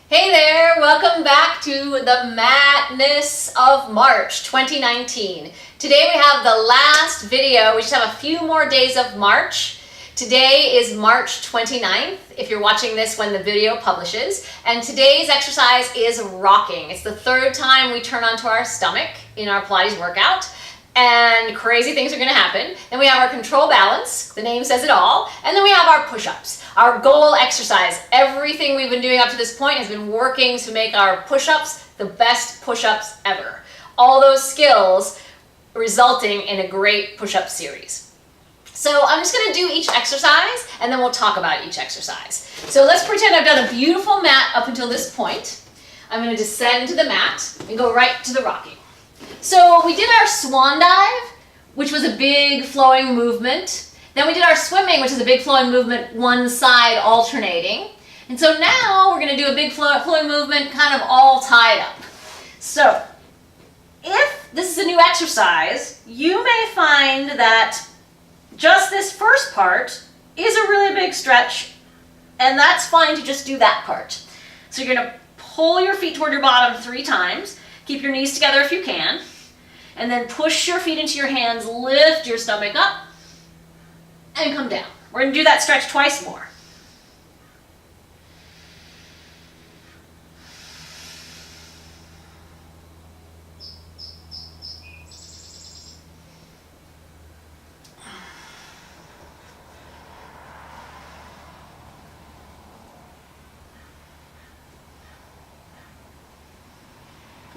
Hey there, welcome back to the MATness of March 2019. Today we have the last video. We just have a few more days of March. Today is March 29th, if you're watching this when the video publishes. And today's exercise is rocking. It's the third time we turn onto our stomach in our Pilates workout. And crazy things are going to happen. Then we have our control balance, the name says it all, and then we have our push-ups, our goal exercise. Everything we've been doing up to this point has been working to make our push-ups the best push-ups ever. All those skills resulting in a great push-up series. So I'm just going to do each exercise and then we'll talk about each exercise. So let's pretend I've done a beautiful mat up until this point. I'm going to descend to the mat and go right to the rocking. So we did our swan dive, which was a big flowing movement. Then we did our swimming, which is a big flowing movement, one side alternating. And so now we're going to do a big flowing movement kind of all tied up. So if this is a new exercise, you may find that just this first part is a really big stretch, and that's fine to just do that part. So you're going to pull your feet toward your bottom 3 times. Keep your knees together if you can. And then push your feet into your hands, lift your stomach up, and come down. We're going to do that stretch twice more.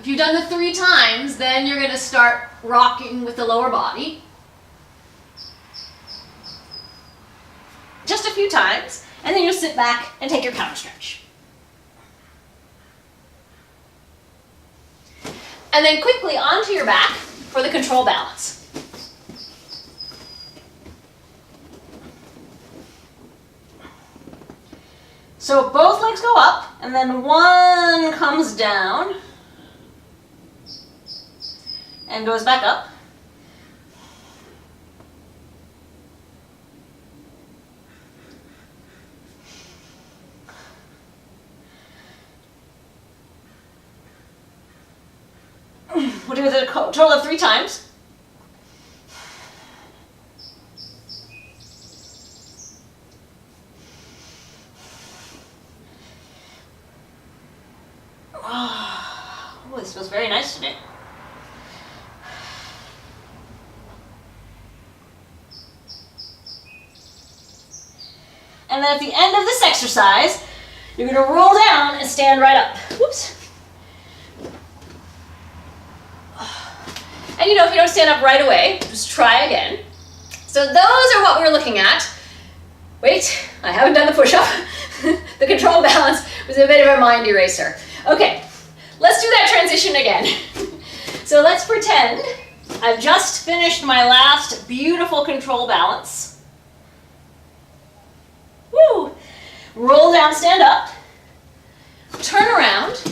If you've done the 3 times, then you're going to start rocking with the lower body. Just a few times, and then you'll sit back and take your counter stretch. And then quickly onto your back for the control balance. So both legs go up, and then one comes down and goes back up. We'll do it a total of 3 times. Oh, this feels very nice today. And then at the end of this exercise, you're going to roll down and stand right up. Whoops. And if you don't stand up right away, just try again. So those are what we're looking at. Wait, I haven't done the push-up. The control balance was a bit of a mind eraser. Okay, let's do that transition again. So let's pretend I've just finished my last beautiful control balance. Woo! Roll down, stand up, turn around,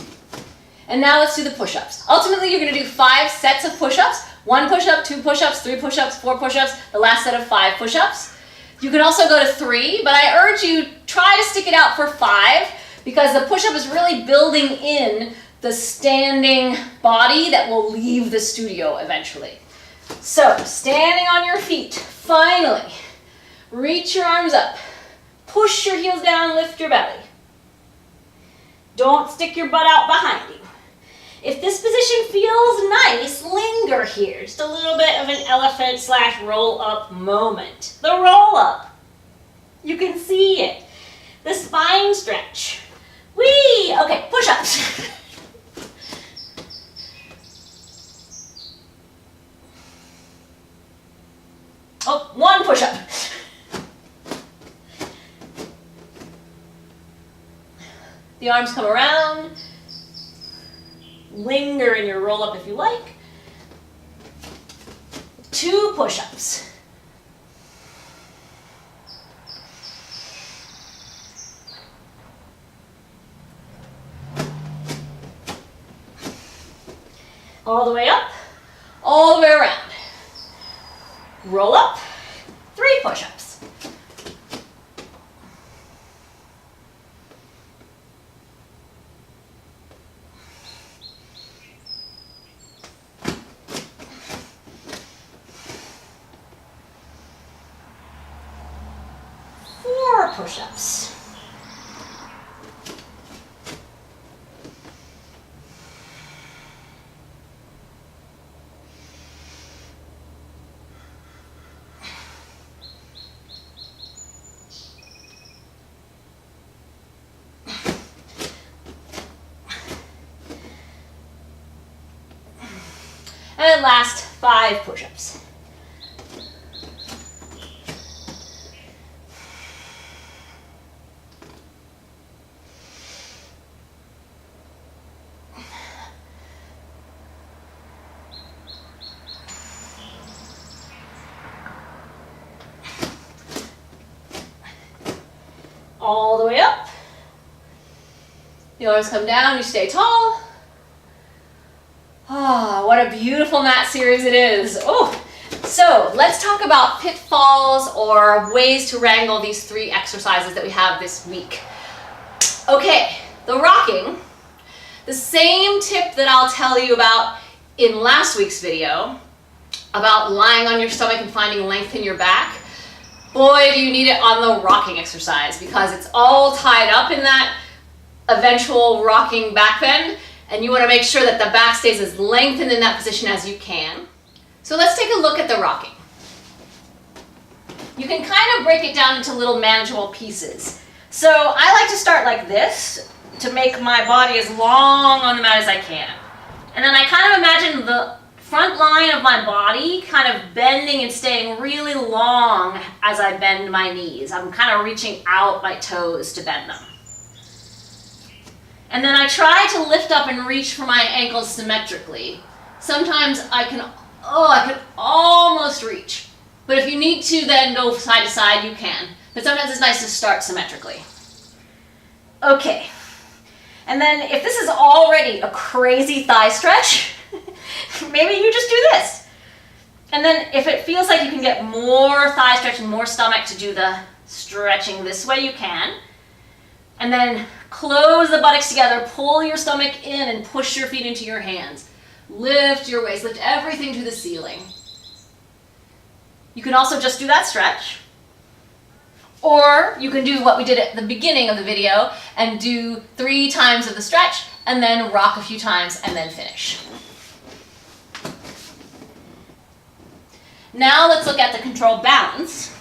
and now let's do the push-ups. Ultimately, you're going to do 5 sets of push-ups. 1 push-up, 2 push-ups, 3 push-ups, 4 push-ups, the last set of 5 push-ups. You can also go to 3, but I urge you, try to stick it out for 5 because the push-up is really building in the standing body that will leave the studio eventually. So, standing on your feet, finally, reach your arms up. Push your heels down, lift your belly. Don't stick your butt out behind you. If this position feels nice, linger here. Just a little bit of an elephant / roll up moment. The roll up. You can see it. The spine stretch. Whee! Okay, push ups. Oh, 1 push up. The arms come around. Linger in your roll up if you like. 2 push-ups. All the way up, all the way around. Roll up, 3 push-ups. more push-ups. And last 5 push-ups. All the way up. The arms come down, you stay tall. Ah, what a beautiful mat series it is. Oh, so let's talk about pitfalls or ways to wrangle these 3 exercises that we have this week. Okay, the rocking, the same tip that I'll tell you about in last week's video about lying on your stomach and finding length in your back. Boy, do you need it on the rocking exercise because it's all tied up in that eventual rocking back bend. And you want to make sure that the back stays as lengthened in that position as you can. So let's take a look at the rocking. You can kind of break it down into little manageable pieces. So I like to start like this to make my body as long on the mat as I can. And then I kind of imagine the front line of my body kind of bending and staying really long as I bend my knees. I'm kind of reaching out my toes to bend them. And then I try to lift up and reach for my ankles symmetrically. Sometimes I can almost reach. But if you need to then go side to side, you can. But sometimes it's nice to start symmetrically. Okay. And then if this is already a crazy thigh stretch, maybe you just do this. And then if it feels like you can get more thigh stretch and more stomach to do the stretching this way, you can. And then close the buttocks together, pull your stomach in and push your feet into your hands. Lift your waist, lift everything to the ceiling. You can also just do that stretch. Or you can do what we did at the beginning of the video and do 3 times of the stretch and then rock a few times and then finish. Now let's look at the controlled balance.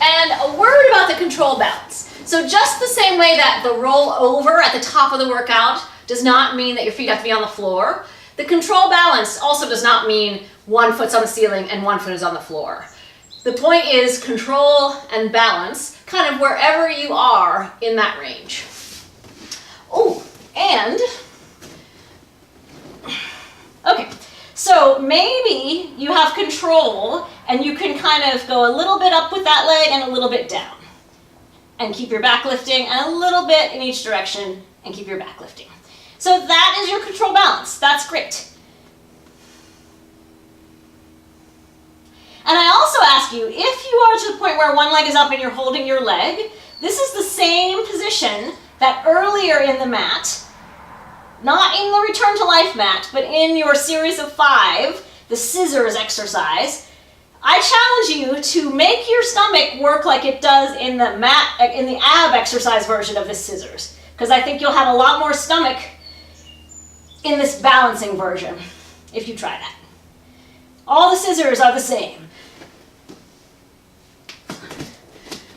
And a word about the controlled balance. So just the same way that the roll over at the top of the workout does not mean that your feet have to be on the floor, the control balance also does not mean one foot's on the ceiling and one foot is on the floor. The point is control and balance kind of wherever you are in that range. Oh, and, okay, so maybe you have control and you can kind of go a little bit up with that leg and a little bit down. And keep your back lifting and a little bit in each direction and keep your back lifting. So that is your control balance. That's great. And I also ask you, if you are to the point where one leg is up and you're holding your leg, this is the same position that earlier in the mat, not in the return to life mat, but in your series of 5, the scissors exercise, I challenge you to make your stomach work like it does in the ab exercise version of the scissors, because I think you'll have a lot more stomach in this balancing version if you try that. All the scissors are the same.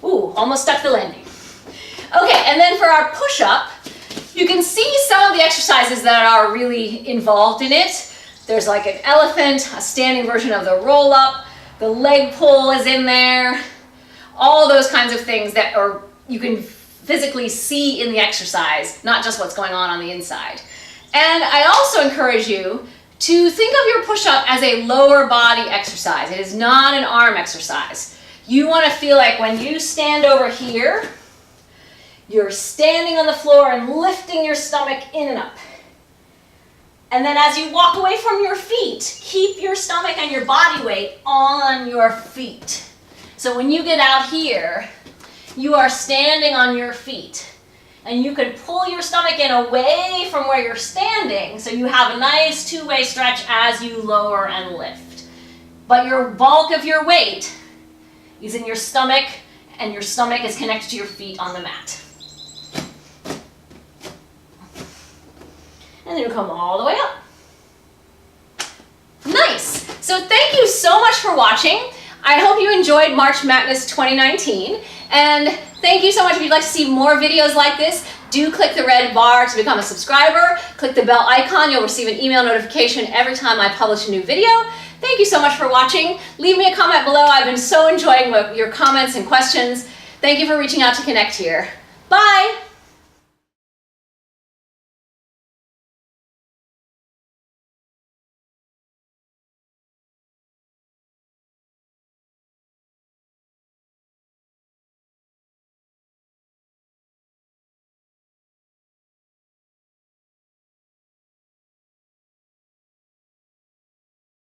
Ooh, almost stuck the landing. Okay, and then for our push-up, you can see some of the exercises that are really involved in it. There's like an elephant, a standing version of the roll-up, the leg pull is in there, all those kinds of things that you can physically see in the exercise, not just what's going on the inside. And I also encourage you to think of your push-up as a lower body exercise. It is not an arm exercise. You want to feel like when you stand over here, you're standing on the floor and lifting your stomach in and up. And then as you walk away from your feet, keep your stomach and your body weight on your feet. So when you get out here, you are standing on your feet. And you can pull your stomach in away from where you're standing so you have a nice two-way stretch as you lower and lift. But your bulk of your weight is in your stomach and your stomach is connected to your feet on the mat. And then you come all the way up. Nice. So thank you so much for watching. I hope you enjoyed March Madness 2019. And thank you so much. If you'd like to see more videos like this, do click the red bar to become a subscriber. Click the bell icon. You'll receive an email notification every time I publish a new video. Thank you so much for watching. Leave me a comment below. I've been so enjoying your comments and questions. Thank you for reaching out to connect here. Bye.